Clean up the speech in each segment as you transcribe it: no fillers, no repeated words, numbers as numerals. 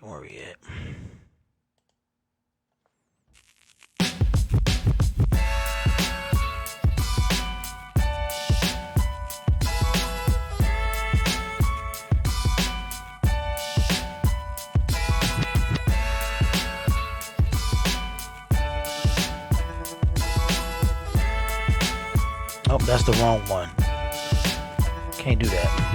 Where we at? Oh, that's the wrong one. Can't do that.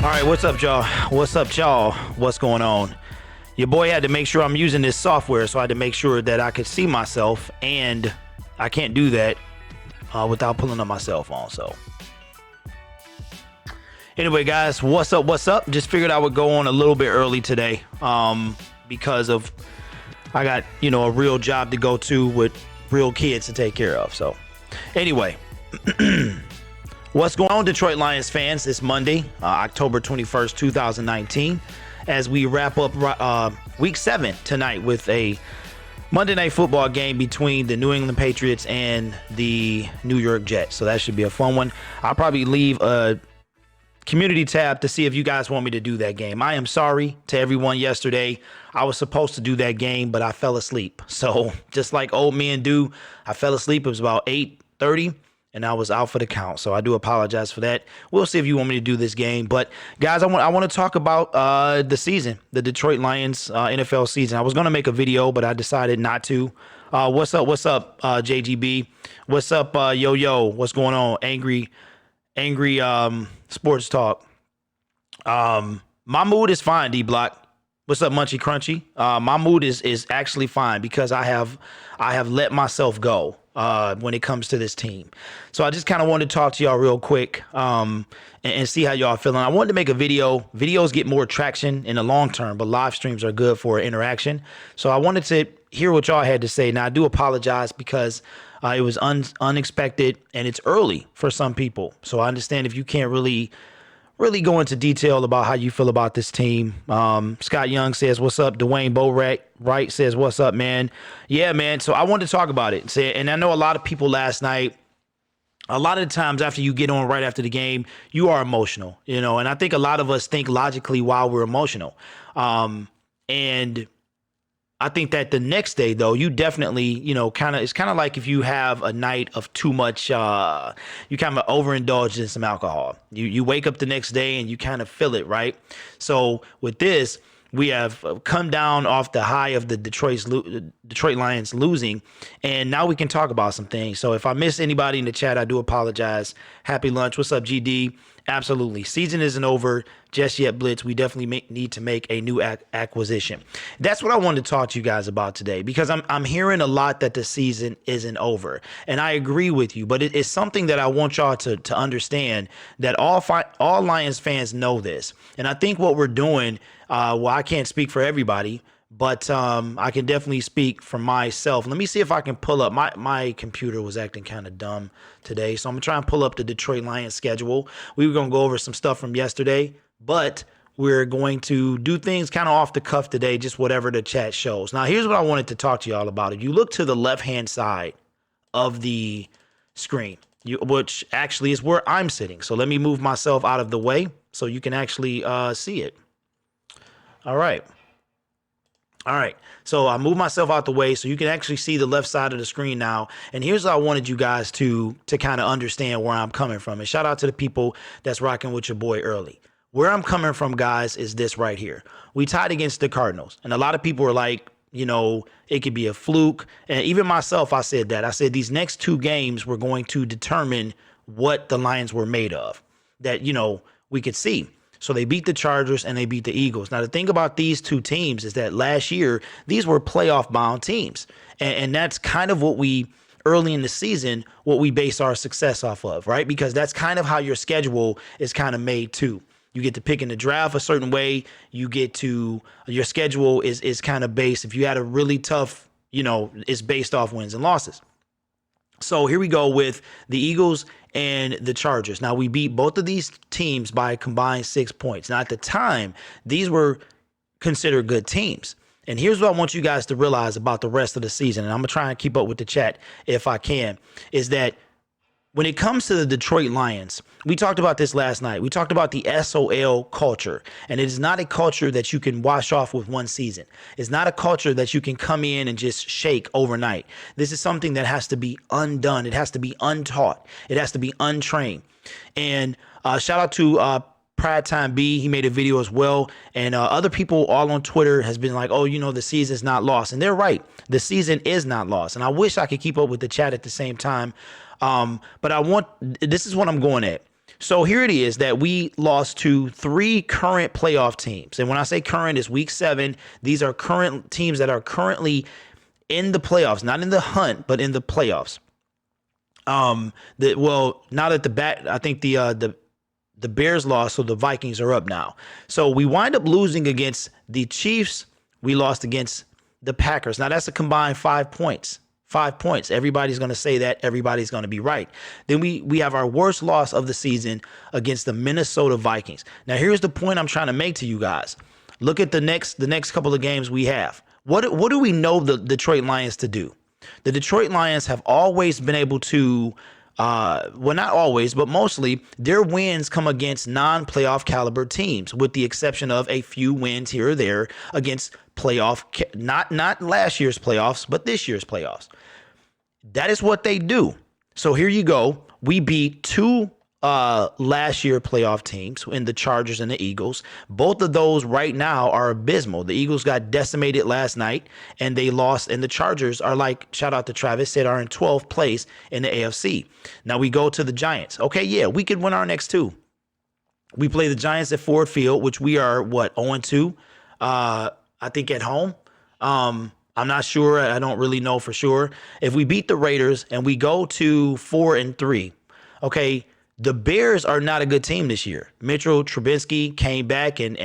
All right, what's up, y'all? What's up, y'all? What's going on? Your boy had to make sure I'm using this software, so I had to make sure that I could see myself, and I can't do that without pulling up my cell phone. So anyway, guys, what's up? What's up? Just figured I would go on a little bit early today because of I got, a real job to go to with real kids to take care of. So anyway, what's going on, Detroit Lions fans? It's Monday, October 21st, 2019, as we wrap up week 7 tonight with a Monday Night Football game between the New England Patriots and the New York Jets. So that should be a fun one. I'll probably leave a community tab to see if you guys want me to do that game. I am sorry to everyone yesterday. I was supposed to do that game, but I fell asleep. So just like old men do, I fell asleep. It was about 8:30. And I was out for the count, so I do apologize for that. We'll see if you want me to do this game. But, guys, I want to talk about the season, the Detroit Lions NFL season. I was going to make a video, but I decided not to. What's up, JGB? What's up, Yo-Yo? What's going on? Angry Sports Talk. My mood is fine, D-Block. What's up, Munchy Crunchy? My mood is actually fine because I have let myself go when it comes to this team. So I just kind of wanted to talk to y'all real quick and see how y'all feeling. I wanted to make a video. Videos get more traction in the long term, but live streams are good for interaction. So I wanted to hear what y'all had to say. Now, I do apologize because it was unexpected and it's early for some people. So I understand if you can't really go into detail about how you feel about this team. Scott Young says, what's up? Dwayne Bowright says, what's up, man? Yeah, man. So I wanted to talk about it. And I know a lot of people last night, a lot of the times after you get on right after the game, you are emotional, and I think a lot of us think logically while we're emotional. And I think that the next day, though, you definitely, it's kind of like if you have a night of too much, you kind of overindulge in some alcohol. You wake up the next day and you kind of feel it, right? So with this, we have come down off the high of the Detroit Lions losing, and now we can talk about some things. So if I miss anybody in the chat, I do apologize. Happy lunch. What's up, GD? Absolutely. Season isn't over just yet, Blitz. We definitely need to make a new acquisition. That's what I wanted to talk to you guys about today, because I'm hearing a lot that the season isn't over. And I agree with you, but it is something that I want y'all to understand, that all Lions fans know this. And I think what we're doing, I can't speak for everybody, but I can definitely speak for myself. Let me see if I can pull up. My computer was acting kind of dumb today, so I'm going to try and pull up the Detroit Lions schedule. We were going to go over some stuff from yesterday, but we're going to do things kind of off the cuff today, just whatever the chat shows. Now, here's what I wanted to talk to y'all about. If you look to the left-hand side of the screen, which actually is where I'm sitting. So let me move myself out of the way so you can actually see it. All right. So I moved myself out the way so you can actually see the left side of the screen now. And here's what I wanted you guys to kind of understand where I'm coming from. And shout out to the people that's rocking with your boy early. Where I'm coming from, guys, is this right here. We tied against the Cardinals. And a lot of people were like, it could be a fluke. And even myself, I said that. I said these next 2 games were going to determine what the Lions were made of, that, we could see. So they beat the Chargers and they beat the Eagles. Now, the thing about these 2 teams is that last year, these were playoff bound teams. And that's kind of what early in the season, what we base our success off of, right? Because that's kind of how your schedule is kind of made too. You get to pick in the draft a certain way. Your schedule is kind of based. If you had a really tough, it's based off wins and losses. So here we go with the Eagles and the Chargers. Now, we beat both of these teams by a combined 6 points. Now, at the time, these were considered good teams. And here's what I want you guys to realize about the rest of the season, and I'm going to try and keep up with the chat if I can, is that when it comes to the Detroit Lions, we talked about this last night. We talked about the SOL culture, and it is not a culture that you can wash off with one season. It's not a culture that you can come in and just shake overnight. This is something that has to be undone. It has to be untaught. It has to be untrained. And shout out to Pride Time B. He made a video as well. And other people all on Twitter has been like, oh, the season's not lost. And they're right. The season is not lost. And I wish I could keep up with the chat at the same time. But this is what I'm going at. So here it is that we lost to 3 current playoff teams. And when I say current, it's week 7. These are current teams that are currently in the playoffs, not in the hunt, but in the playoffs. Now that the bat, I think the Bears lost, so the Vikings are up now. So we wind up losing against the Chiefs. We lost against the Packers. Now that's a combined 5 points. 5 points. Everybody's going to say that. Everybody's going to be right. Then we have our worst loss of the season against the Minnesota Vikings. Now, here's the point I'm trying to make to you guys. Look at the next couple of games we have. What do we know the Detroit Lions to do? The Detroit Lions have always been able to, not always, but mostly their wins come against non-playoff caliber teams, with the exception of a few wins here or there against playoff, not last year's playoffs, but this year's playoffs. That is what they do. So here you go. We beat 2 last year playoff teams in the Chargers and the Eagles. Both of those right now are abysmal. The Eagles got decimated last night and they lost, and the Chargers are, like, shout out to Travis, said, are in 12th place in the AFC. Now we go to the Giants. Okay, yeah, we could win our next 2. We play the Giants at Ford Field, which we are 0-2, I think, at home. I'm not sure. I don't really know for sure. If we beat the Raiders and we go to 4-3, okay, the Bears are not a good team this year. Mitchell Trubisky came back and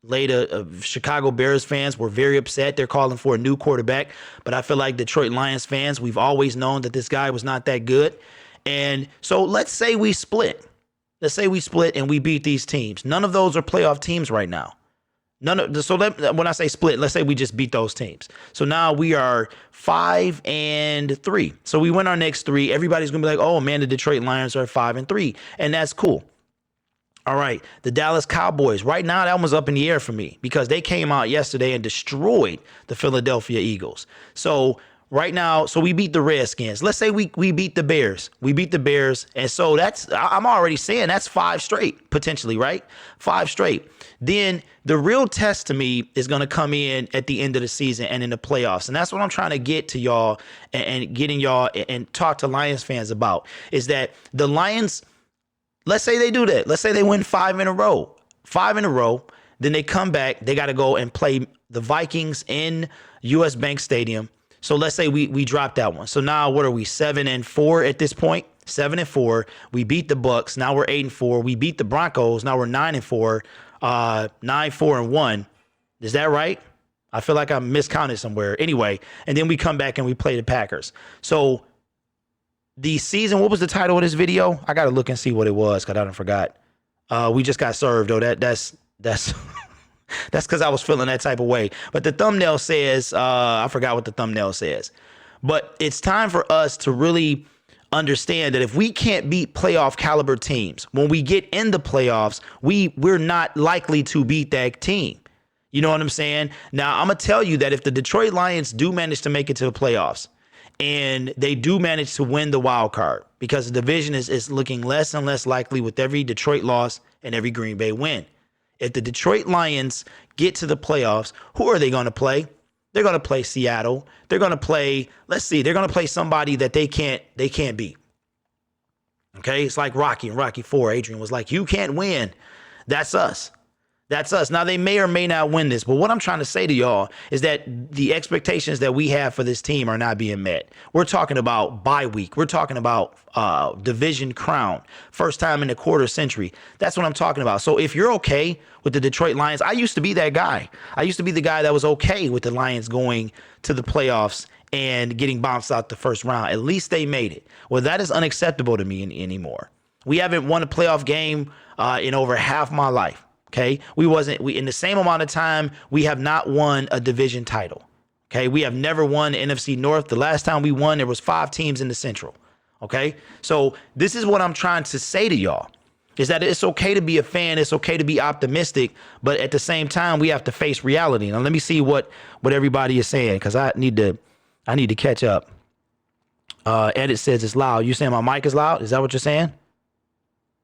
later Chicago Bears fans were very upset. They're calling for a new quarterback. But I feel like Detroit Lions fans, we've always known that this guy was not that good. And so let's say we split. Let's say we split and we beat these teams. None of those are playoff teams right now. When I say split, let's say we just beat those teams. So now we are 5-3. So we win our next 3. Everybody's going to be like, oh, man, the Detroit Lions are 5-3. And that's cool. All right. The Dallas Cowboys. Right now, that one's up in the air for me because they came out yesterday and destroyed the Philadelphia Eagles. So right now, so we beat the Redskins. Let's say we beat the Bears. We beat the Bears. And so I'm already saying that's 5 straight, potentially, right? 5 straight. Then the real test to me is going to come in at the end of the season and in the playoffs. And that's what I'm trying to get to y'all and getting y'all and talk to Lions fans about, is that the Lions, let's say they do that. Let's say they win 5 in a row. 5 in a row. Then they come back. They got to go and play the Vikings in US Bank Stadium. So let's say we drop that one. So now what are we, 7-4 at this point? 7-4. We beat the Bucks. Now we're 8-4. We beat the Broncos. Now we're 9-4. 9-4-1. Is that right? I feel like I miscounted somewhere. Anyway, and then we come back and we play the Packers. So the season, what was the title of this video? I got to look and see what it was because I don't forgot. We just got served, though. That's that's because I was feeling that type of way. But the thumbnail says, I forgot what the thumbnail says. But it's time for us to really understand that if we can't beat playoff caliber teams, when we get in the playoffs, we're not likely to beat that team. You know what I'm saying? Now, I'm going to tell you that if the Detroit Lions do manage to make it to the playoffs and they do manage to win the wild card, because the division is looking less and less likely with every Detroit loss and every Green Bay win. If the Detroit Lions get to the playoffs, who are they going to play? They're going to play Seattle. They're going to play, let's see, they're going to play somebody that they can't beat. Okay? It's like Rocky and Rocky 4. Adrian was like, you can't win. That's us. That's us. Now, they may or may not win this, but what I'm trying to say to y'all is that the expectations that we have for this team are not being met. We're talking about bye week. We're talking about division crown, first time in a quarter century. That's what I'm talking about. So if you're okay with the Detroit Lions, I used to be that guy. I used to be the guy that was okay with the Lions going to the playoffs and getting bounced out the first round. At least they made it. Well, that is unacceptable to me anymore. We haven't won a playoff game in over half my life. Okay, we in the same amount of time, we have not won a division title. Okay, we have never won the NFC North. The last time we won, there was 5 teams in the Central. Okay, so this is what I'm trying to say to y'all, is that it's okay to be a fan. It's okay to be optimistic, but at the same time, we have to face reality. Now, let me see what everybody is saying, because I need to catch up. Edit says it's loud. You saying my mic is loud? Is that what you're saying?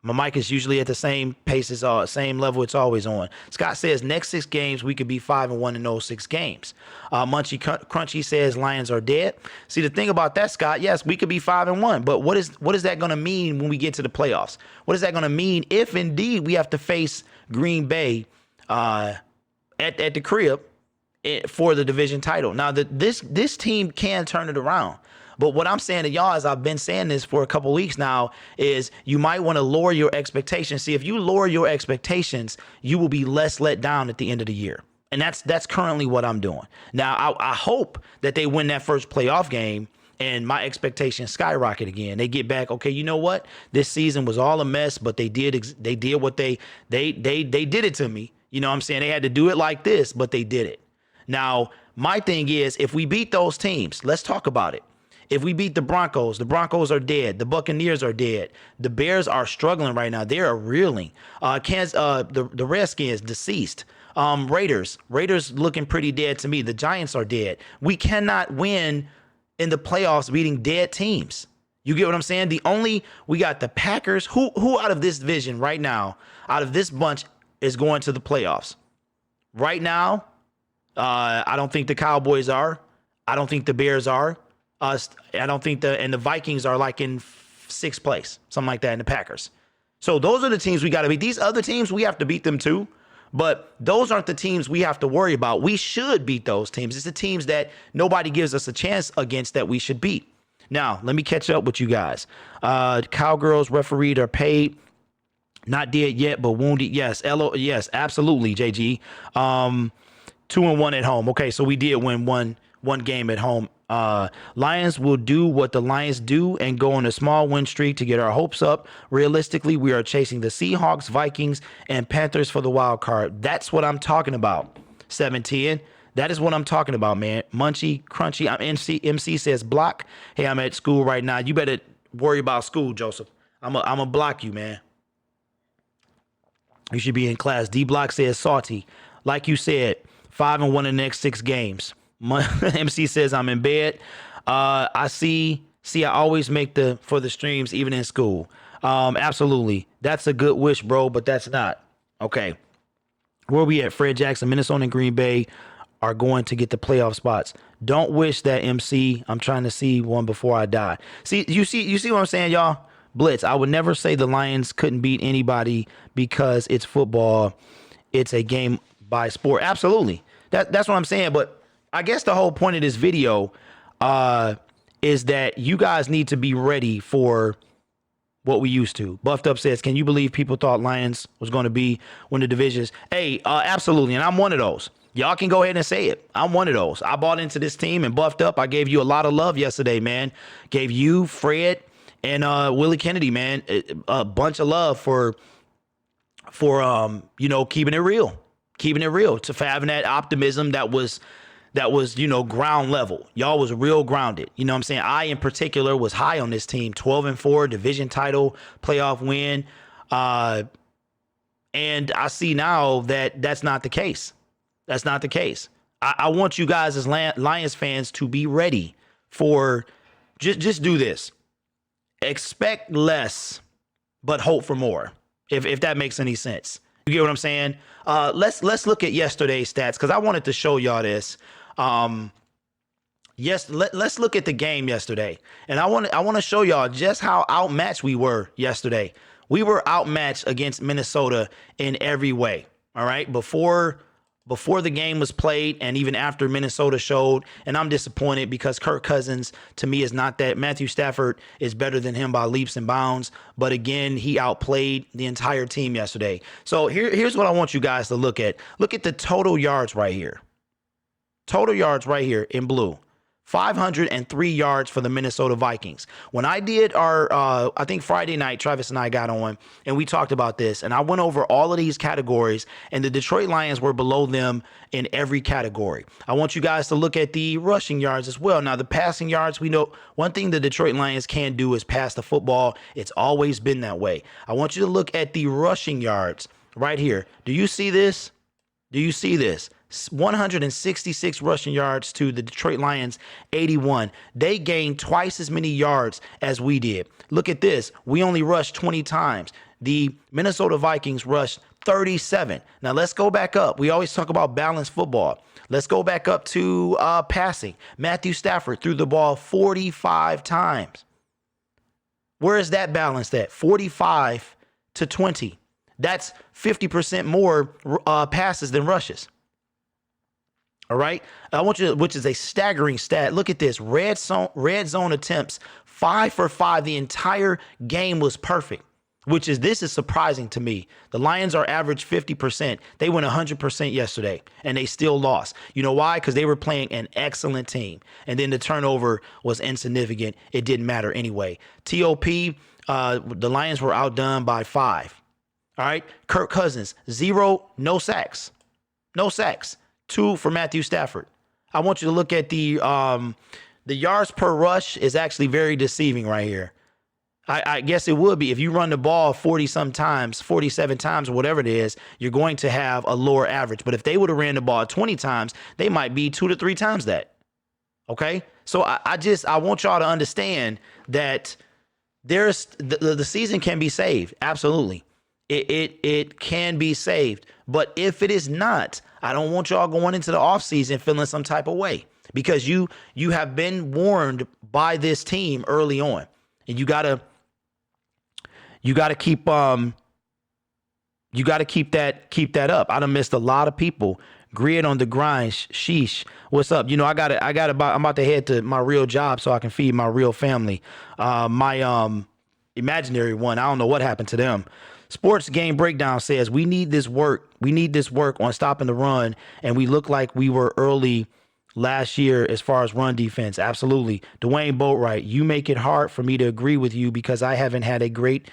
My mic is usually at the same pace as same level it's always on. Scott says next 6 games we could be 5-1 in those 6 games. Munchy Crunchy says Lions are dead. See, the thing about that, Scott, yes, we could be 5-1, but what is that going to mean when we get to the playoffs? What is that going to mean if indeed we have to face Green Bay at the crib for the division title? Now, this team can turn it around. But what I'm saying to y'all, as I've been saying this for a couple weeks now, is you might want to lower your expectations. See, if you lower your expectations, you will be less let down at the end of the year. And that's currently what I'm doing. Now, I hope that they win that first playoff game and my expectations skyrocket again. They get back, okay, you know what? This season was all a mess, but they did what they did it to me. You know what I'm saying? They had to do it like this, but they did it. Now, my thing is, if we beat those teams, let's talk about it. If we beat the Broncos are dead. The Buccaneers are dead. The Bears are struggling right now. They are reeling. The Redskins deceased. Raiders looking pretty dead to me. The Giants are dead. We cannot win in the playoffs beating dead teams. You get what I'm saying? We got the Packers. Who out of this division right now, out of this bunch, is going to the playoffs? Right now, I don't think the Cowboys are. I don't think the Bears are. I don't think the Vikings are like in 6th place, something like that, in the Packers. So those are the teams we got to beat. These other teams, we have to beat them too. But those aren't the teams we have to worry about. We should beat those teams. It's the teams that nobody gives us a chance against that we should beat. Now, let me catch up with you guys. Cowgirls refereed are paid. Not dead yet, but wounded. Yes. Yes, absolutely, JG. 2-1 at home. Okay, so we did win one game at home. Lions will do what the Lions do and go on a small win streak to get our hopes up. Realistically, we are chasing the Seahawks, Vikings, and Panthers for the wild card. That's what I'm talking about. 710. That is what I'm talking about, man. Munchy, Crunchy. I'm MC says block. Hey, I'm at school right now. You better worry about school, Joseph. I'm a block you, man. You should be in class. D Block says salty. Like you said, 5-1 in the next 6 games. MC says I'm in bed. I always make for the streams even in school. Absolutely. That's a good wish, bro, but that's not. Okay. Where we at? Fred Jackson, Minnesota and Green Bay are going to get the playoff spots. Don't wish that, MC. I'm trying to see one before I die. You see what I'm saying, y'all? Blitz. I would never say the Lions couldn't beat anybody because it's football. It's a game by sport. Absolutely. That's what I'm saying, but I guess the whole point of this video is that you guys need to be ready for what we used to. Buffed Up says, can you believe people thought Lions was going to be one of the divisions? Hey, absolutely. And I'm one of those. Y'all can go ahead and say it. I'm one of those. I bought into this team and Buffed Up. I gave you a lot of love yesterday, man. Gave you, Fred, and Willie Kennedy, man, a bunch of love for keeping it real. Keeping it real. For having that optimism that was, ground level. Y'all was real grounded. You know what I'm saying? I, in particular, was high on this team. 12-4, division title, playoff win. And I see now that that's not the case. That's not the case. I want you guys as Lions fans to be ready for just do this. Expect less, but hope for more, if that makes any sense. You get what I'm saying? Let's look at yesterday's stats, because I wanted to show y'all this. Yes, let's look at the game yesterday. And I want to show y'all just how outmatched we were yesterday. We were outmatched against Minnesota in every way. All right? Before the game was played and even after Minnesota showed, and I'm disappointed because Kirk Cousins to me is not that. Matthew Stafford is better than him by leaps and bounds, but again, he outplayed the entire team yesterday. So here's what I want you guys to look at. Look at the total yards right here. Total yards right here in blue. 503 yards for the Minnesota Vikings. When I did our, I think Friday night, Travis and I got on and we talked about this, and I went over all of these categories, and the Detroit Lions were below them in every category. I want you guys to look at the rushing yards as well. Now, the passing yards, we know one thing the Detroit Lions can do is pass the football. It's always been that way. I want you to look at the rushing yards right here. Do you see this? Do you see this? 166 rushing yards to the Detroit Lions, 81. They gained twice as many yards as we did. Look at this. We only rushed 20 times. The Minnesota Vikings rushed 37. Now let's go back up. We always talk about balanced football. Let's go back up to passing. Matthew Stafford threw the ball 45 times. Where is that balanced at? 45 to 20. That's 50% more passes than rushes. All right. I want you to, which is a staggering stat. Look at this. Red zone attempts, 5 for 5. The entire game was perfect, this is surprising to me. The Lions are average 50%. They went 100% yesterday and they still lost. You know why? Because they were playing an excellent team. And then the turnover was insignificant. It didn't matter anyway. TOP, the Lions were outdone by 5. All right. Kirk Cousins, 0, no sacks. No sacks. 2 for Matthew Stafford. I want you to look at the yards per rush is actually very deceiving right here. I guess it would be if you run the ball 47 times, or whatever it is, you're going to have a lower average. But if they would have ran the ball 20 times, they might be 2 to 3 times that. Okay. So I want y'all to understand that there's the season can be saved. Absolutely. It can be saved. But if it is not, I don't want y'all going into the offseason feeling some type of way, because you have been warned by this team early on, and you gotta keep that up. I done missed a lot of people. Grid on the grind. Sheesh. What's up? You know, I'm about to head to my real job so I can feed my real family. My imaginary one, I don't know what happened to them. Sports Game Breakdown says we need this work. We need this work on stopping the run, and we look like we were early last year as far as run defense. Absolutely. Dwayne Boatwright, you make it hard for me to agree with you because I haven't had a great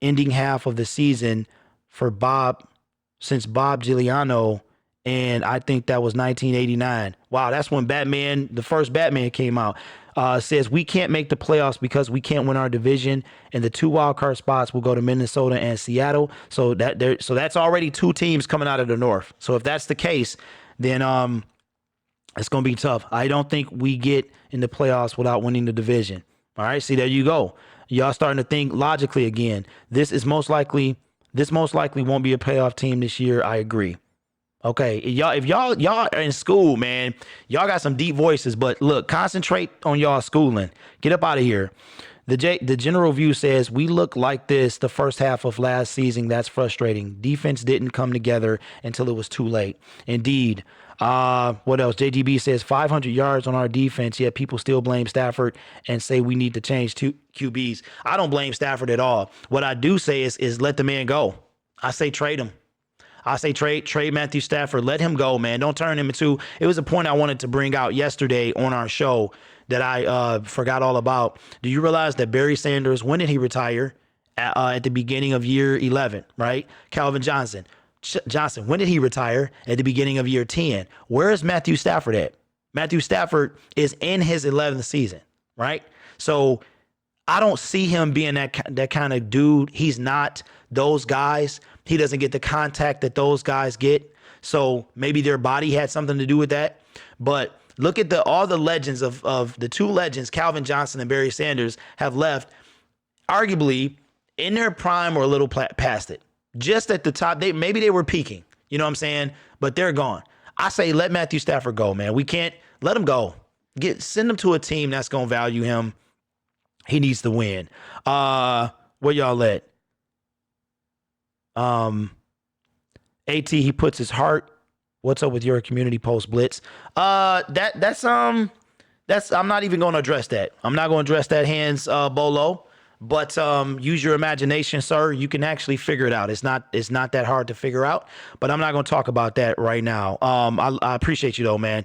ending half of the season for since Bob Giuliano, and I think that was 1989. Wow, that's when the first Batman came out. Says we can't make the playoffs because we can't win our division, and the 2 wild card spots will go to Minnesota and Seattle. So that's already 2 teams coming out of the North. So if that's the case, then it's going to be tough. I don't think we get in the playoffs without winning the division. All right, see, there you go. Y'all starting to think logically again. This most likely won't be a playoff team this year. I agree. Okay, if y'all are in school, man, y'all got some deep voices, but look, concentrate on y'all schooling. Get up out of here. The general view says we look like this the first half of last season. That's frustrating. Defense didn't come together until it was too late. Indeed. What else? JGB says 500 yards on our defense, yet people still blame Stafford and say we need to change QBs. I don't blame Stafford at all. What I do say is let the man go. I say trade him. I say trade Matthew Stafford. Let him go, man. Don't turn him into. It was a point I wanted to bring out yesterday on our show that I forgot all about. Do you realize that Barry Sanders, when did he retire? At the beginning of year 11, right? Calvin Johnson, when did he retire? At the beginning of year 10. Where is Matthew Stafford at? Matthew Stafford is in his 11th season, right? So I don't see him being that kind of dude. He's not those guys. He doesn't get the contact that those guys get. So maybe their body had something to do with that. But look at all the legends of the 2 legends, Calvin Johnson and Barry Sanders, have left arguably in their prime or a little past it. Just at the top, maybe they were peaking. You know what I'm saying? But they're gone. I say let Matthew Stafford go, man. We can't let him go. Send him to a team that's gonna value him. He needs to win. Where y'all at? AT, he puts his heart. What's up with your community post blitz? That's I'm not even going to address that. I'm not going to address that, hands Bolo. But use your imagination, sir. You can actually figure it out. It's not that hard to figure out. But I'm not going to talk about that right now. I appreciate you though, man.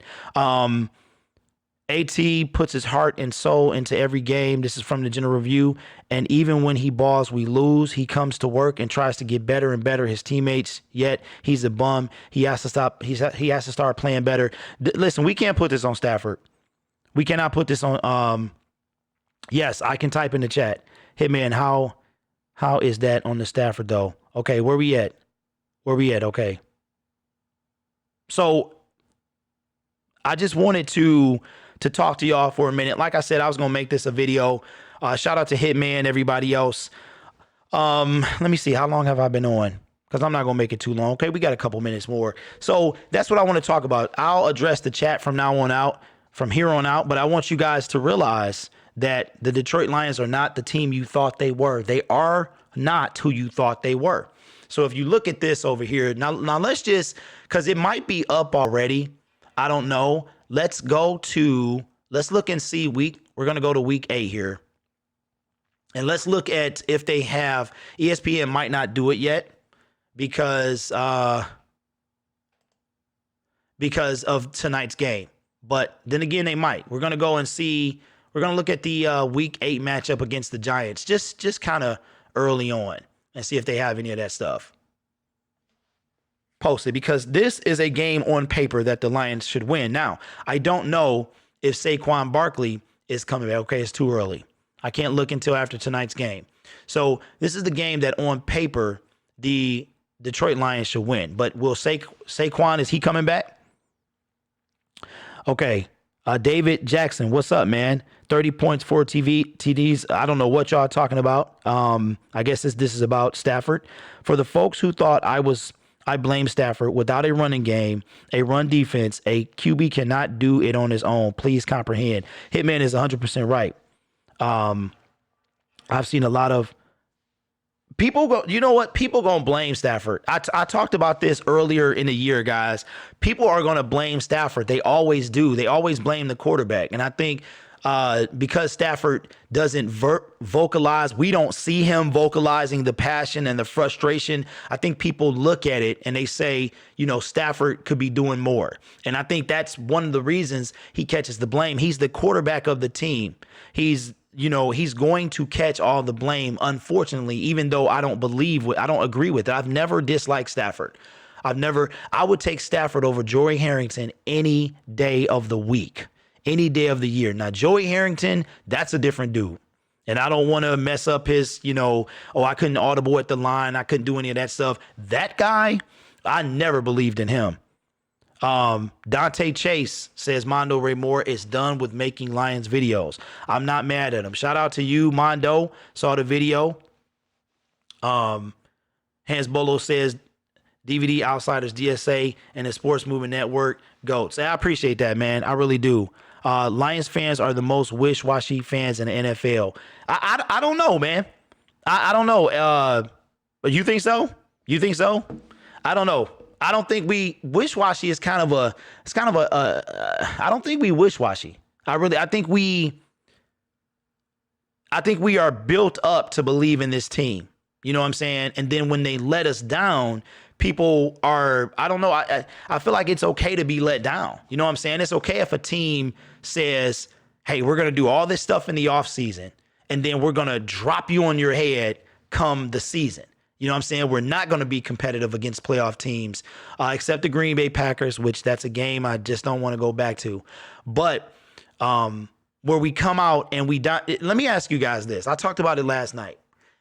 AT puts his heart and soul into every game. This is from the general review. And even when he balls, we lose. He comes to work and tries to get better and better. His teammates, yet he's a bum. He has to stop. He has to start playing better. Listen, we can't put this on Stafford. We cannot put this on. Yes, I can type in the chat. Hitman, how is that on the Stafford though? Okay, where we at? Okay. So I just wanted to talk to y'all for a minute. Like I said, I was going to make this a video. Shout out to Hitman, everybody else. Let me see. How long have I been on? Because I'm not going to make it too long. Okay, we got a couple minutes more. So that's what I want to talk about. I'll address the chat from here on out. But I want you guys to realize that the Detroit Lions are not the team you thought they were. They are not who you thought they were. So if you look at this over here, now let's just, because it might be up already. I don't know. Let's look and see we're going to go to week 8 here. And let's look at if they have, ESPN might not do it yet because of tonight's game. But then again, they might. We're going to go and see, we're going to look at the week 8 matchup against the Giants, just kind of early on and see if they have any of that stuff posted, because this is a game on paper that the Lions should win. Now, I don't know if Saquon Barkley is coming back. Okay, it's too early. I can't look until after tonight's game. So this is the game that on paper the Detroit Lions should win. But will Saquon, is he coming back? Okay. David Jackson, what's up, man? 30 points, 4 TDs. I don't know what y'all are talking about. I guess this is about Stafford. For the folks who thought I blame Stafford. Without a running game, a run defense, a QB cannot do it on his own. Please comprehend. Hitman is 100% right. I've seen a lot of people go, you know what? People going to blame Stafford. I talked about this earlier in the year, guys. People are going to blame Stafford. They always do. They always blame the quarterback. And I think because Stafford doesn't vocalize, we don't see him vocalizing the passion and the frustration. I think people look at it and they say, Stafford could be doing more. And I think that's one of the reasons he catches the blame. He's the quarterback of the team. He's going to catch all the blame, unfortunately, even though I don't agree with it. I've never disliked Stafford. I would take Stafford over Joey Harrington any day of the week. Any day of the year. Now, Joey Harrington, that's a different dude. And I don't want to mess up his, I couldn't audible at the line. I couldn't do any of that stuff. That guy, I never believed in him. Dante Chase says Mondo Ray Moore is done with making Lions videos. I'm not mad at him. Shout out to you, Mondo. Saw the video. Hans Bolo says DVD Outsiders, DSA, and the Sports Movement Network, GOATs. I appreciate that, man. I really do. Lions fans are the most wish-washy fans in the NFL. I don't know, man. I don't know. You think so? I don't know. I don't think wish-washy is I don't think we wish-washy. I think we are built up to believe in this team. You know what I'm saying? And then when they let us down, people are, I don't know. I feel like it's okay to be let down. You know what I'm saying? It's okay if a team says, hey, we're going to do all this stuff in the offseason, and then we're going to drop you on your head come the season. You know what I'm saying? We're not going to be competitive against playoff teams, except the Green Bay Packers, which that's a game I just don't want to go back to. But where we come out and let me ask you guys this. I talked about it last night.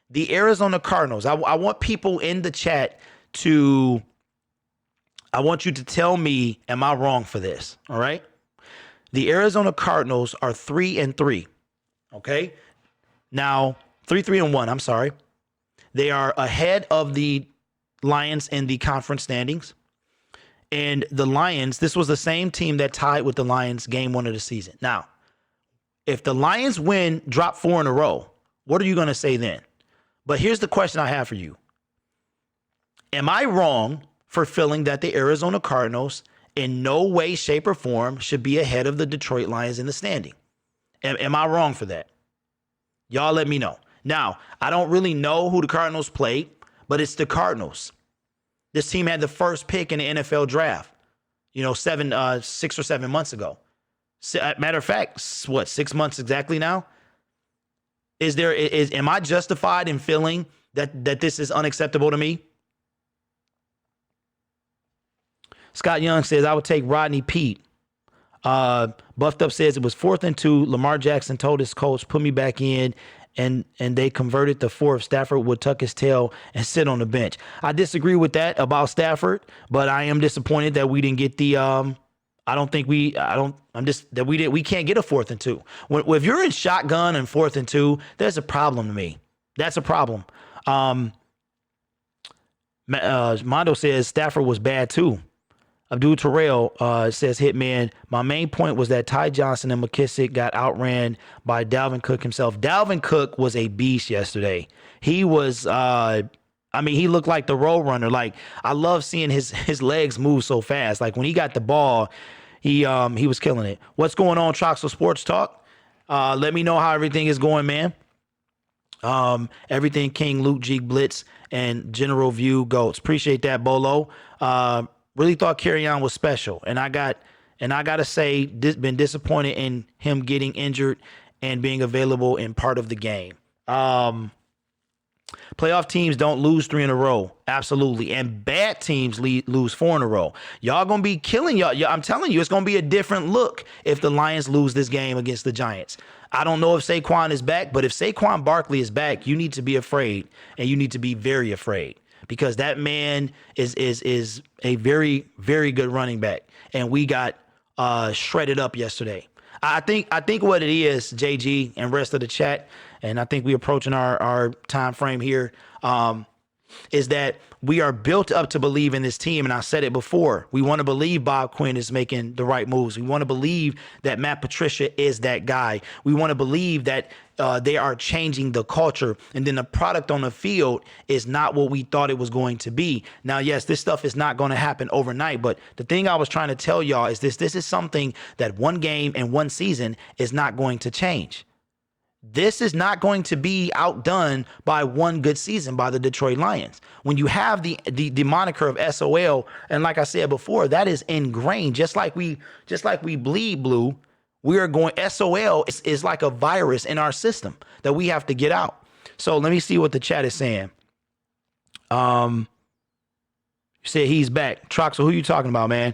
The Arizona Cardinals, I want people in the chat I want you to tell me, am I wrong for this? All right. The Arizona Cardinals are 3-3. Okay. Now 3-1. I'm sorry. They are ahead of the Lions in the conference standings. And the Lions, this was the same team that tied with the Lions game 1 of the season. Now, if the Lions drop 4 in a row, what are you going to say then? But here's the question I have for you. Am I wrong for feeling that the Arizona Cardinals in no way, shape, or form should be ahead of the Detroit Lions in the standing? Am I wrong for that? Y'all let me know. Now, I don't really know who the Cardinals played, but it's the Cardinals. This team had the first pick in the NFL draft, 6 or 7 months ago. Matter of fact, 6 months exactly now? Am I justified in feeling that this is unacceptable to me? Scott Young says, I would take Rodney Pete. Buffed Up says it was 4th and 2. Lamar Jackson told his coach, put me back in, and they converted the 4th. Stafford would tuck his tail and sit on the bench. I disagree with that about Stafford, but I am disappointed that we didn't get the we can't get a 4th and 2. If you're in shotgun and 4th and 2, there's a problem to me. That's a problem. Mondo says Stafford was bad too. Abdul Terrell says, Hitman, my main point was that Ty Johnson and McKissick got outran by Dalvin Cook himself. Dalvin Cook was a beast yesterday. He was, he looked like the road runner. Like, I love seeing his legs move so fast. Like, when he got the ball, he was killing it. What's going on, TROXEL'S Sports Talk? Let me know how everything is going, man. Everything King, Luke, G, Blitz, and General View Goats. Appreciate that, Bolo. Really thought Kerryon was special, and I gotta say, been disappointed in him getting injured and being available in part of the game. Playoff teams don't lose 3 in a row, absolutely, and bad teams lose 4 in a row. Y'all gonna be killing y'all. I'm telling you, it's gonna be a different look if the Lions lose this game against the Giants. I don't know if Saquon is back, but if Saquon Barkley is back, you need to be afraid, and you need to be very afraid. Because that man is a very, very good running back. And we got shredded up yesterday. I think what it is, JG and rest of the chat, and I think we're approaching our time frame here, is that we are built up to believe in this team. And I said it before. We want to believe Bob Quinn is making the right moves. We want to believe that Matt Patricia is that guy. We want to believe that they are changing the culture. And then the product on the field is not what we thought it was going to be. Now, yes, this stuff is not going to happen overnight. But the thing I was trying to tell y'all is this is something that one game and one season is not going to change. This is not going to be outdone by one good season by the Detroit Lions. When you have the moniker of SOL, and like I said before, that is ingrained. Just like we bleed blue, we are going SOL is like a virus in our system that we have to get out. So let me see what the chat is saying. You said he's back. Troxel, who you talking about, man?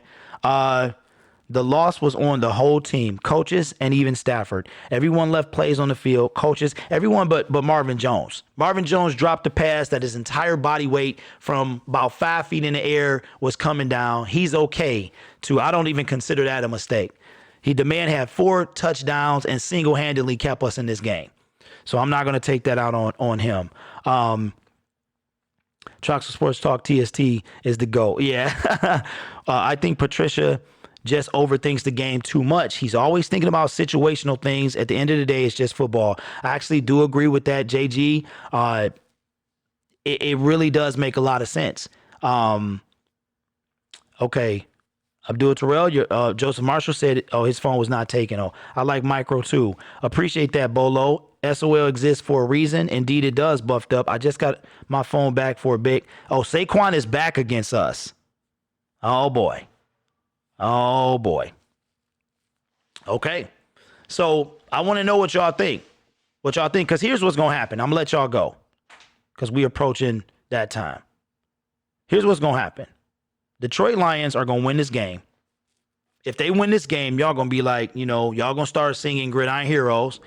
The loss was on the whole team, coaches, and even Stafford. Everyone left plays on the field, coaches, everyone but Marvin Jones. Marvin Jones dropped the pass that his entire body weight from about 5 feet in the air was coming down. He's okay too. I don't even consider that a mistake. The man had 4 touchdowns and single-handedly kept us in this game. So I'm not going to take that out on him. Troxel Sports Talk TST is the GOAT. Yeah. I think Patricia just overthinks the game too much. He's always thinking about situational things. At the end of the day, it's just football. I actually do agree with that, JG. It really does make a lot of sense. Okay. Abdul Terrell, Joseph Marshall said, his phone was not taken. I like micro too. Appreciate that, Bolo. SOL exists for a reason. Indeed, it does, Buffed Up. I just got my phone back for a bit. Saquon is back against us. Oh, boy. Okay. So I want to know what y'all think. Because here's what's going to happen. I'm going to let y'all go because we approaching that time. Here's what's going to happen. Detroit Lions are going to win this game. If they win this game, y'all going to be like, y'all going to start singing Gridiron Heroes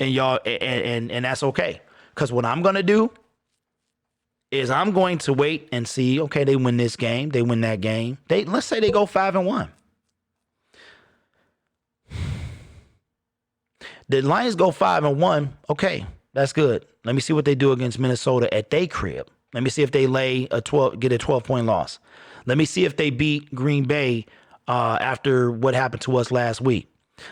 and y'all, and that's okay. Because what I'm going to do is I'm going to wait and see, okay, they win this game. They win that game. Let's say they go 5-1. The Lions go 5-1. Okay, that's good. Let me see what they do against Minnesota at their crib. Let me see if they get a 12-point loss. Let me see if they beat Green Bay after what happened to us last week.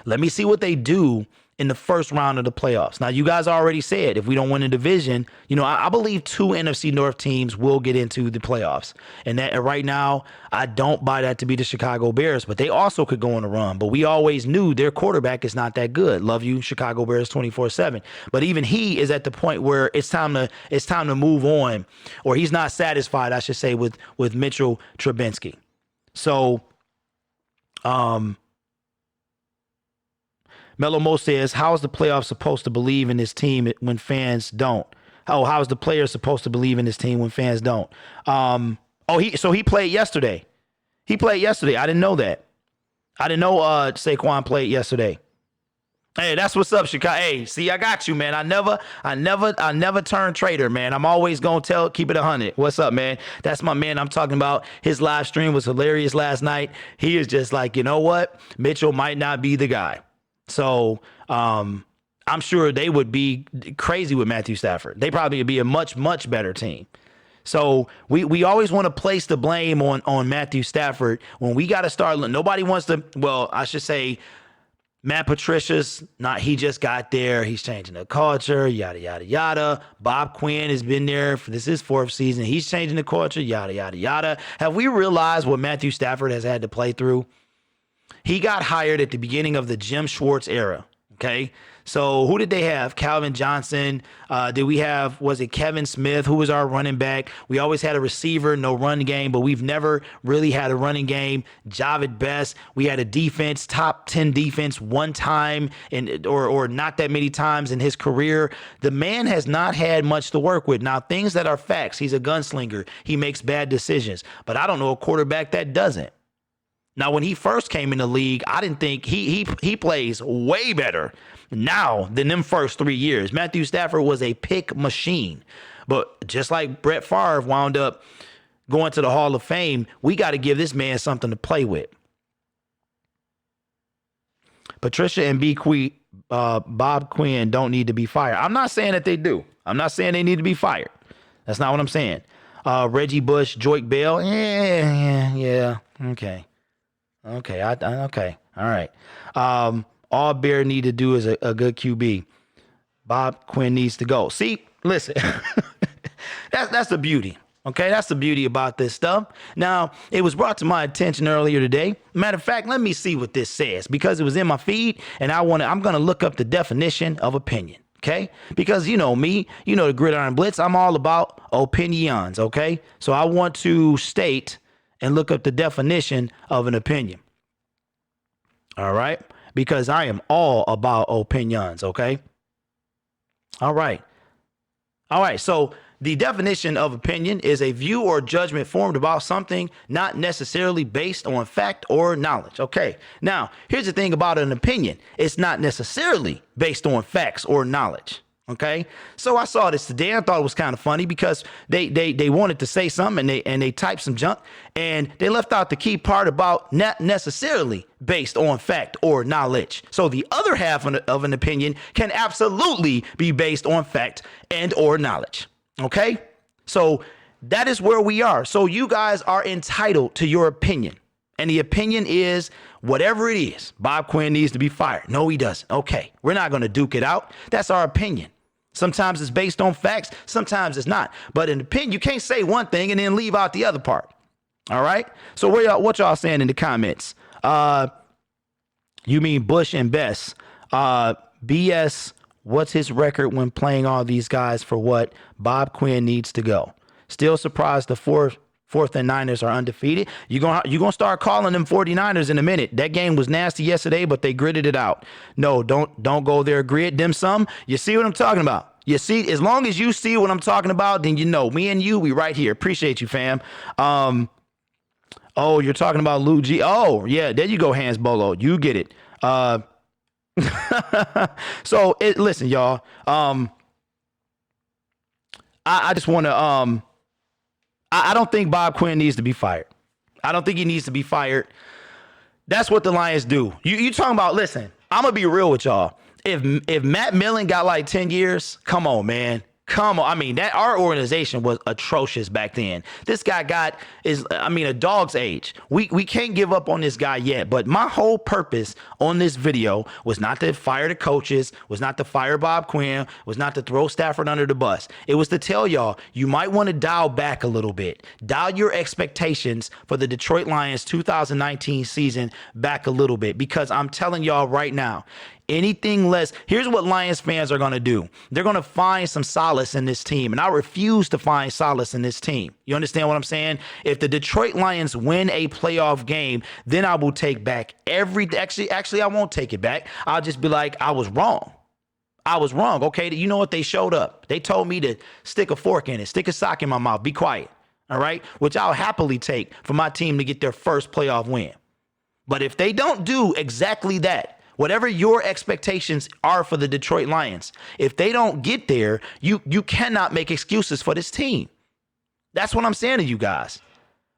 Let me see what they do in the first round of the playoffs. Now, you guys already said if we don't win a division, I believe 2 NFC North teams will get into the playoffs. And that right now, I don't buy that to be the Chicago Bears, but they also could go on a run. But we always knew their quarterback is not that good. Love you, Chicago Bears 24/7. But even he is at the point where it's time to move on, or he's not satisfied, I should say, with Mitchell Trubisky. So, Melo Mo says, how is the playoff supposed to believe in this team when fans don't? Oh, how is the player supposed to believe in this team when fans don't? He played yesterday. He played yesterday. I didn't know that. I didn't know Saquon played yesterday. Hey, that's what's up, Chicago. Hey, see, I got you, man. I never turn traitor, man. I'm always gonna keep it 100. What's up, man? That's my man I'm talking about. His live stream was hilarious last night. He is just like, you know what? Mitchell might not be the guy. So I'm sure they would be crazy with Matthew Stafford. They probably would be a much, much better team. So we always want to place the blame on Matthew Stafford when we got to start. Nobody wants to. Well, I should say Matt Patricia's not. He just got there. He's changing the culture. Yada yada yada. Bob Quinn has been there for this is his 4th season. He's changing the culture. Yada yada yada. Have we realized what Matthew Stafford has had to play through? He got hired at the beginning of the Jim Schwartz era, okay? So who did they have? Calvin Johnson. Was it Kevin Smith, who was our running back? We always had a receiver, no run game, but we've never really had a running game. Javid Best. We had a defense, top 10 defense one time or not that many times in his career. The man has not had much to work with. Now, things that are facts. He's a gunslinger. He makes bad decisions, but I don't know a quarterback that doesn't. Now, when he first came in the league, I didn't think he plays way better now than them first 3 years. Matthew Stafford was a pick machine. But just like Brett Favre wound up going to the Hall of Fame, we got to give this man something to play with. Patricia and Bob Quinn don't need to be fired. I'm not saying that they do. I'm not saying they need to be fired. That's not what I'm saying. Reggie Bush, Joique Bell, yeah, okay. Okay. Okay. All right. All Bear need to do is a good QB. Bob Quinn needs to go. See, listen, that's the beauty. Okay. That's the beauty about this stuff. Now, it was brought to my attention earlier today. Matter of fact, let me see what this says because it was in my feed and I'm going to look up the definition of opinion. Okay. Because you know me, you know, the Gridiron Blitz, I'm all about opinions. Okay. So I want to state and look up the definition of an opinion. All right? Because I am all about opinions, okay? All right. So the definition of opinion is a view or judgment formed about something not necessarily based on fact or knowledge. Okay. Now, here's the thing about an opinion. It's not necessarily based on facts or knowledge. Okay, so I saw this today. I thought it was kind of funny because they wanted to say something and they typed some junk and they left out the key part about not necessarily based on fact or knowledge. So the other half of an opinion can absolutely be based on fact and or knowledge. Okay, so that is where we are. So you guys are entitled to your opinion. And the opinion is whatever it is. Bob Quinn needs to be fired. No, he doesn't. Okay, we're not going to duke it out. That's our opinion. Sometimes it's based on facts. Sometimes it's not. But an opinion, you can't say one thing and then leave out the other part. All right. So what y'all saying in the comments? You mean Bush and Best? BS. What's his record when playing all these guys for what? Bob Quinn needs to go. Still surprised the fourth and Niners are undefeated. You're gonna start calling them 49ers in a minute. That game was nasty yesterday, but they gritted it out. No, don't go there, grit them some. You see what I'm talking about? You see, as long as you see what I'm talking about, then you know me and you, we right here. Appreciate you, fam. Oh, you're talking about Lou G. Oh, yeah, there you go, Hans Bolo. You get it. So listen, y'all. I just want to I don't think Bob Quinn needs to be fired. I don't think he needs to be fired. That's what the Lions do. You talking about, listen, I'm going to be real with y'all. If Matt Millen got like 10 years, come on, man. Come on. I mean, that our organization was atrocious back then. This guy a dog's age. We can't give up on this guy yet. But my whole purpose on this video was not to fire the coaches, was not to fire Bob Quinn, was not to throw Stafford under the bus. It was to tell y'all you might want to dial back a little bit. Dial your expectations for the Detroit Lions 2019 season back a little bit, because I'm telling y'all right now, anything less, here's what Lions fans are going to do. They're going to find some solace in this team, and I refuse to find solace in this team. You understand what I'm saying? If the Detroit Lions win a playoff game, then I will take back actually, I won't take it back. I'll just be like, I was wrong. I was wrong. Okay, you know what? They showed up. They told me to stick a fork in it, stick a sock in my mouth, be quiet. All right, which I'll happily take for my team to get their first playoff win. But if they don't do exactly that, whatever your expectations are for the Detroit Lions, if they don't get there, you cannot make excuses for this team. That's what I'm saying to you guys.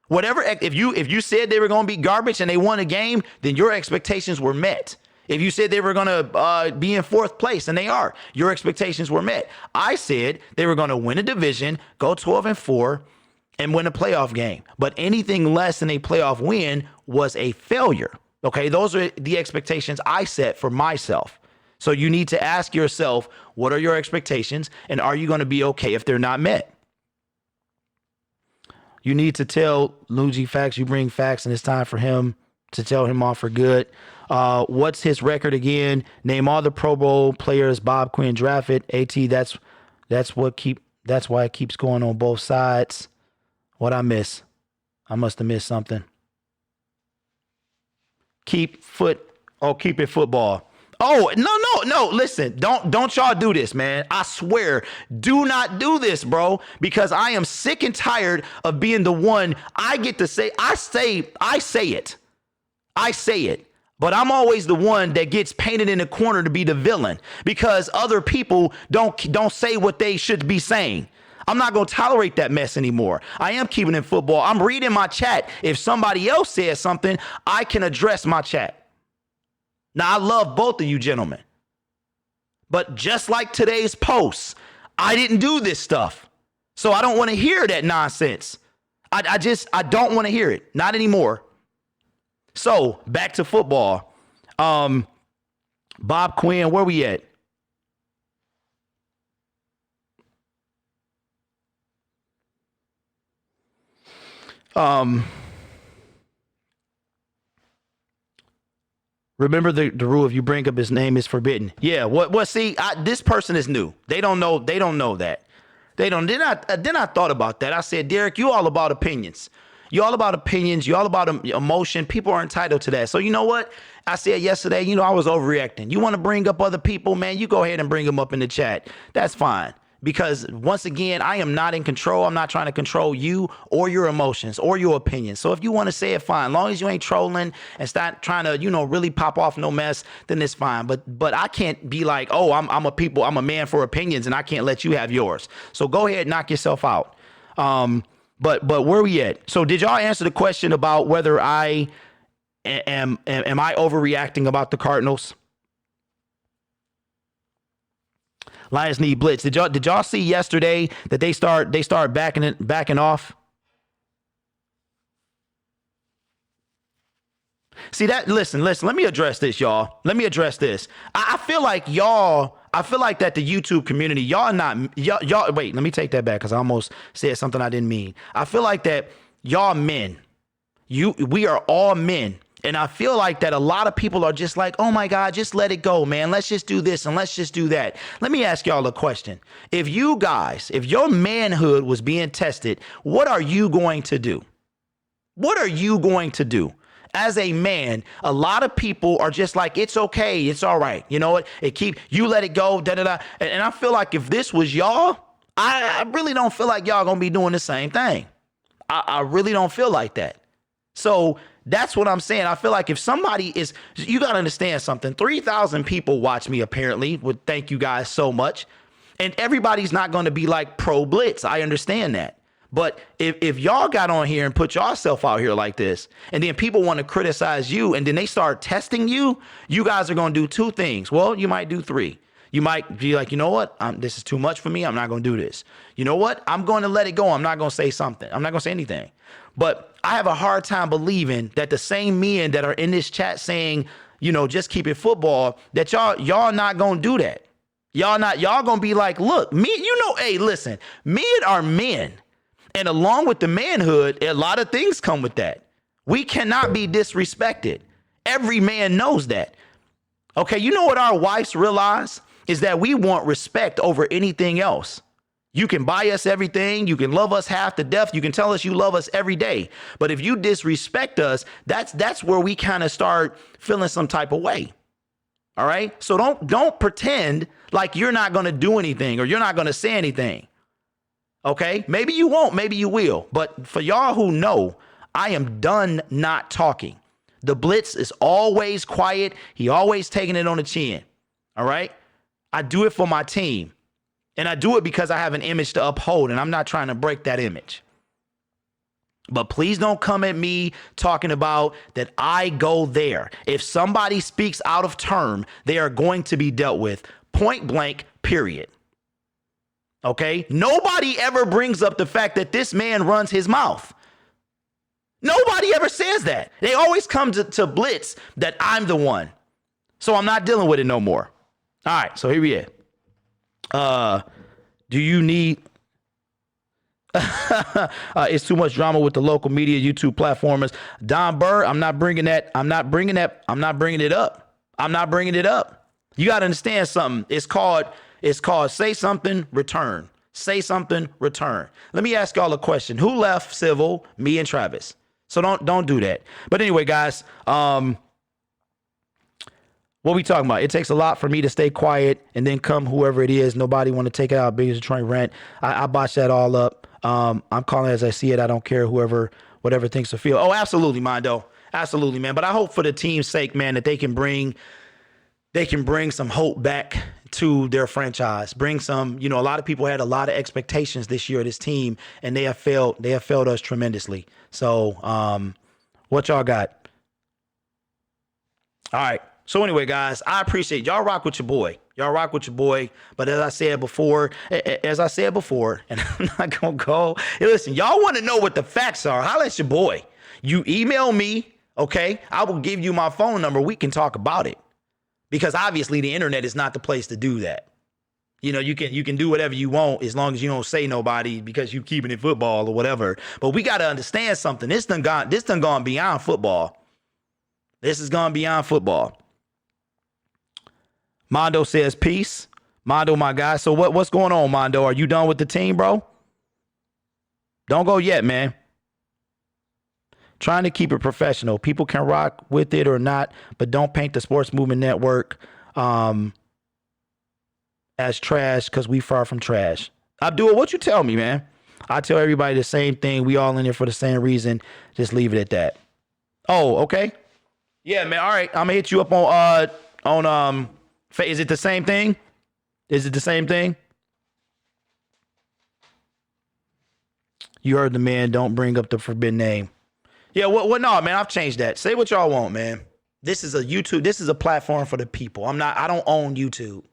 Whatever, if you said they were going to be garbage and they won a game, then your expectations were met. If you said they were going to be in fourth place, and they are, your expectations were met. I said they were going to win a division, go 12-4, and win a playoff game. But anything less than a playoff win was a failure. Okay, those are the expectations I set for myself. So you need to ask yourself, what are your expectations, and are you going to be okay if they're not met? You need to tell Luigi facts. You bring facts, and it's time for him to tell him off for good. What's his record again? Name all the Pro Bowl players Bob Quinn drafted. AT, that's why it keeps going on both sides. What I miss? I must have missed something. Keep it football. Oh, no. Listen, don't y'all do this, man. I swear, do not do this, bro, because I am sick and tired of being the one I get to say. I say it. But I'm always the one that gets painted in the corner to be the villain because other people don't say what they should be saying. I'm not going to tolerate that mess anymore. I am keeping it football. I'm reading my chat. If somebody else says something, I can address my chat. Now, I love both of you gentlemen. But just like today's posts, I didn't do this stuff. So I don't want to hear that nonsense. I don't want to hear it. Not anymore. So back to football. Bob Quinn, where we at? Remember the rule: if you bring up his name, is forbidden. Yeah. What? See, this person is new. They don't know that. Then I thought about that. I said, Derek, you all about opinions. You all about opinions. You all about emotion. People are entitled to that. So you know what? I said yesterday, I was overreacting. You want to bring up other people, man? You go ahead and bring them up in the chat. That's fine. Because once again, I am not in control. I'm not trying to control you or your emotions or your opinions. So if you want to say it, fine. As long as you ain't trolling and start trying to, really pop off no mess, then it's fine. But I can't be like, oh, I'm a man for opinions and I can't let you have yours. So go ahead, knock yourself out. But where we at? So did y'all answer the question about whether I am I overreacting about the Cardinals? Lions need blitz. Did y'all see yesterday that they start backing off? See that? Listen. Let me address this, y'all. Let me address this. I feel like that the YouTube community, y'all. Wait, let me take that back because I almost said something I didn't mean. I feel like that y'all men, we are all men. And I feel like that a lot of people are just like, oh my God, just let it go, man. Let's just do this and let's just do that. Let me ask y'all a question. If your manhood was being tested, what are you going to do? What are you going to do? As a man, a lot of people are just like, it's okay. It's all right. You know what? You let it go. And I feel like if this was y'all, I really don't feel like y'all going to be doing the same thing. I really don't feel like that. So that's what I'm saying. I feel like if somebody you got to understand something. 3,000 people watch me apparently. Would thank you guys so much. And everybody's not going to be like pro blitz. I understand that. But if y'all got on here and put yourself out here like this, and then people want to criticize you, and then they start testing you, you guys are going to do two things. Well, you might do three. You might be like, you know what? This is too much for me. I'm not going to do this. You know what? I'm going to let it go. I'm not going to say something. I'm not going to say anything. But I have a hard time believing that the same men that are in this chat saying, you know, just keep it football, that y'all not going to do that. Y'all going to be like, look, me, you know, hey, listen, men are men. And along with the manhood, a lot of things come with that. We cannot be disrespected. Every man knows that. Okay, you know what our wives realize is that we want respect over anything else. You can buy us everything. You can love us half to death. You can tell us you love us every day. But if you disrespect us, that's where we kind of start feeling some type of way. All right. So don't pretend like you're not going to do anything or you're not going to say anything. Okay. Maybe you won't. Maybe you will. But for y'all who know, I am done not talking. The Blitz is always quiet. He always taking it on the chin. All right. I do it for my team. And I do it because I have an image to uphold, and I'm not trying to break that image. But please don't come at me talking about that I go there. If somebody speaks out of term, they are going to be dealt with. Point blank, period. Okay? Nobody ever brings up the fact that this man runs his mouth. Nobody ever says that. They always come to Blitz that I'm the one. So I'm not dealing with it no more. All right, so here we are. Do you need it's too much drama with the local media, YouTube platformers. Don Burr, I'm not bringing it up. I'm not bringing it up. You got to understand something. It's called say something, return. Say something, return. Let me ask y'all a question. Who left Civil? Me and Travis. So don't do that. But anyway, guys, what we talking about? It takes a lot for me to stay quiet and then come whoever it is. Nobody want to take it out. Biggest Detroit rent. I botched that all up. I'm calling as I see it. I don't care whatever thinks or feel. Oh, absolutely, Mondo. Absolutely, man. But I hope for the team's sake, man, that they can bring some hope back to their franchise. Bring some, you know, a lot of people had a lot of expectations this year of this team, and they have failed us tremendously. So what y'all got? All right. So anyway, guys, I appreciate y'all rock with your boy. But as I said before, and I'm not going to go. Hey, listen, y'all want to know what the facts are. Holla at your boy. You email me, okay? I will give you my phone number. We can talk about it. Because obviously the internet is not the place to do that. You know, you can do whatever you want as long as you don't say nobody because you keeping it football or whatever. But we got to understand something. This done gone beyond football. This has gone beyond football. Mondo says peace. Mondo, my guy. So what's going on, Mondo? Are you done with the team, bro? Don't go yet, man. Trying to keep it professional. People can rock with it or not, but don't paint the Sports Movement Network as trash because we far from trash. Abdul, what you tell me, man? I tell everybody the same thing. We all in there for the same reason. Just leave it at that. Oh, okay. Yeah, man. All right. I'm gonna hit you up on is it the same thing? Is it the same thing? You heard the man. Don't bring up the forbidden name. Yeah, what? No, man. I've changed that. Say what y'all want, man. This is a YouTube. This is a platform for the people. I don't own YouTube.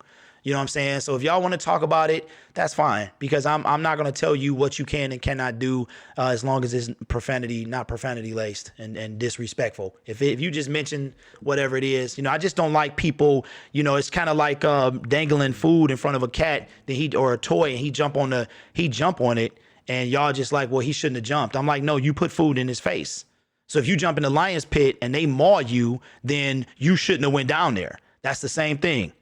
You know what I'm saying? So if y'all want to talk about it, that's fine. Because I'm not going to tell you what you can and cannot do as long as it's not profanity laced and disrespectful. If you just mention whatever it is, you know, I just don't like people, you know, it's kind of like dangling food in front of a cat or a toy and he jump on it and y'all just like, well, he shouldn't have jumped. I'm like, no, you put food in his face. So if you jump in the lion's pit and they maul you, then you shouldn't have went down there. That's the same thing.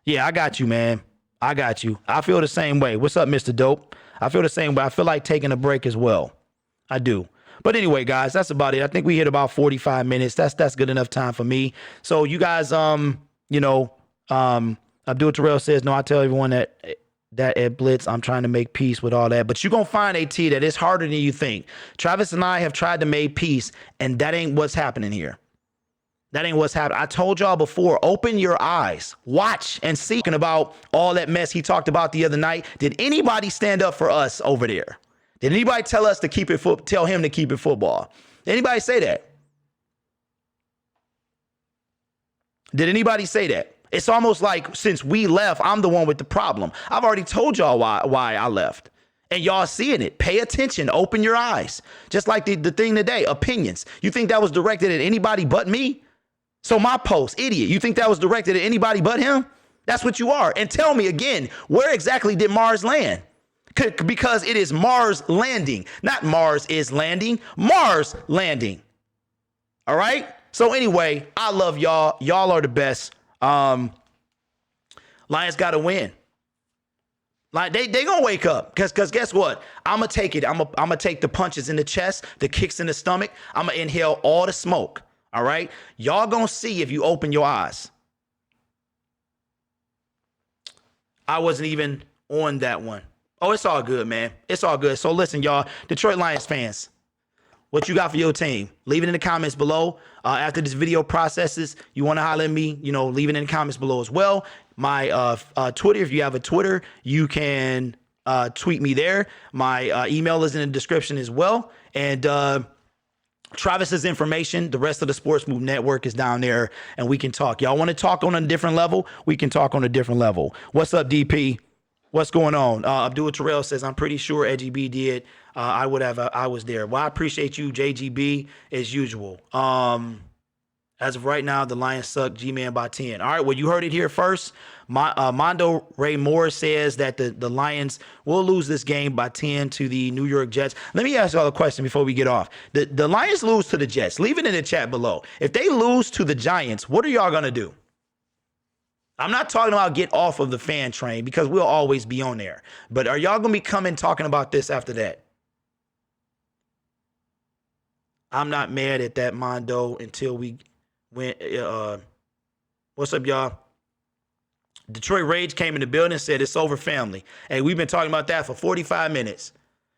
Yeah, I got you, man. I got you. I feel the same way. What's up, Mr. Dope? I feel the same way. I feel like taking a break as well. I do. But anyway, guys, that's about it. I think we hit about 45 minutes. That's good enough time for me. So you guys, Abdul Terrell says, no, I tell everyone that at Blitz, I'm trying to make peace with all that. But you're going to find, AT, that it's harder than you think. Travis and I have tried to make peace, and that ain't what's happening here. That ain't what's happening. I told y'all before, open your eyes, watch and see about all that mess he talked about the other night. Did anybody stand up for us over there? Did anybody tell us to tell him to keep it football? Did anybody say that? Did anybody say that? It's almost like since we left, I'm the one with the problem. I've already told y'all why I left. And y'all seeing it. Pay attention. Open your eyes. Just like the thing today, opinions. You think that was directed at anybody but me? So my post, idiot, you think that was directed at anybody but him? That's what you are. And tell me again, where exactly did Mars land? Because it is Mars landing, not Mars is landing, Mars landing. All right? So anyway, I love y'all. Y'all are the best. Lions got to win. Like they gonna wake up because guess what? I'm gonna take it. I'm gonna take the punches in the chest, the kicks in the stomach. I'm gonna inhale all the smoke. All right, y'all gonna see if you open your eyes. I wasn't even on that one. Oh, it's all good, man. It's all good. So listen, y'all, Detroit Lions fans, what you got for your team? Leave it in the comments below. After this video processes, you want to holler at me, leave it in the comments below as well. My Twitter, if you have a Twitter, you can tweet me there. My email is in the description as well. And Travis's information, the rest of the Sports Move Network is down there, and we can talk. Y'all want to talk on a different level? We can talk on a different level. What's up, DP? What's going on? Abdul Terrell says, I'm pretty sure Edgy B did. I was there. Well, I appreciate you, JGB, as usual. As of right now, the Lions suck G-Man by 10. All right, well, you heard it here first. Mondo Ray Moore says that the Lions will lose this game by 10 to the New York Jets. Let me ask y'all a question before we get off. The Lions lose to the Jets. Leave it in the chat below. If they lose to the Giants, what are y'all going to do? I'm not talking about get off of the fan train because we'll always be on there. But are y'all going to be coming talking about this after that? I'm not mad at that, Mondo, until we went. What's up, y'all? Detroit Rage came in the building and said it's over, family. Hey, we've been talking about that for 45 minutes.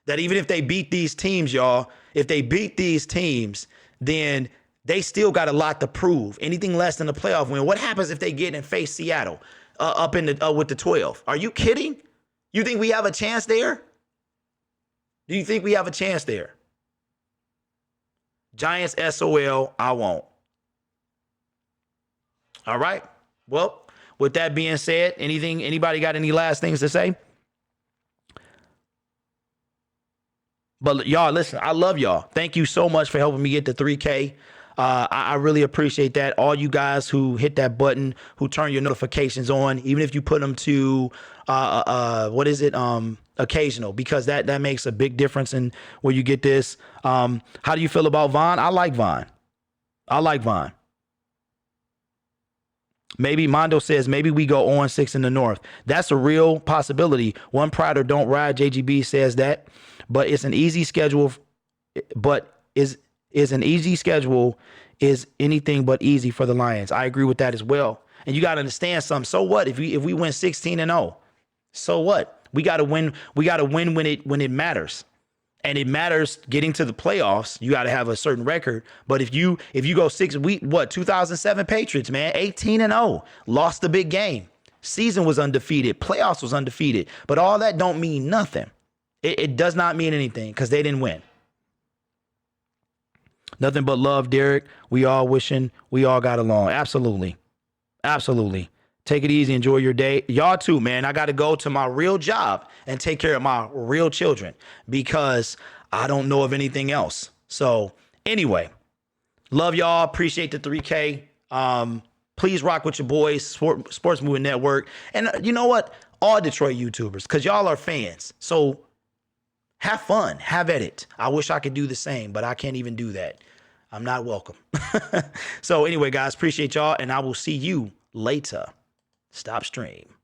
That even if they beat these teams, y'all, if they beat these teams, then they still got a lot to prove. Anything less than a playoff win. What happens if they get and face Seattle up in the with the 12? Are you kidding? You think we have a chance there? Do you think we have a chance there? Giants SOL, I won't. All right. Well, with that being said, anybody got any last things to say? But y'all, listen, I love y'all. Thank you so much for helping me get to 3K. I really appreciate that. All you guys who hit that button, who turn your notifications on, even if you put them to, occasional, because that makes a big difference in where you get this. How do you feel about Vaughn? I like Vaughn. Maybe Mondo says maybe we go 0-6 in the North. That's a real possibility. One pride or don't ride. JGB says that, but it's an easy schedule. But is an easy schedule is anything but easy for the Lions. I agree with that as well. And you got to understand something. So what if we win 16-0? So what? We got to win. We got to win when it matters. And it matters getting to the playoffs. You got to have a certain record. But if you go 2007 Patriots, man, 18-0, lost the big game. Season was undefeated. Playoffs was undefeated. But all that don't mean nothing. It does not mean anything because they didn't win. Nothing but love, Derek. We all wishing we all got along. Absolutely. Take it easy. Enjoy your day. Y'all too, man. I got to go to my real job and take care of my real children because I don't know of anything else. So anyway, love y'all. Appreciate the 3K. Please rock with your boys, Sports Movement Network. And you know what? All Detroit YouTubers, because y'all are fans. So have fun. Have at it. I wish I could do the same, but I can't even do that. I'm not welcome. So anyway, guys, appreciate y'all, and I will see you later. Stop stream.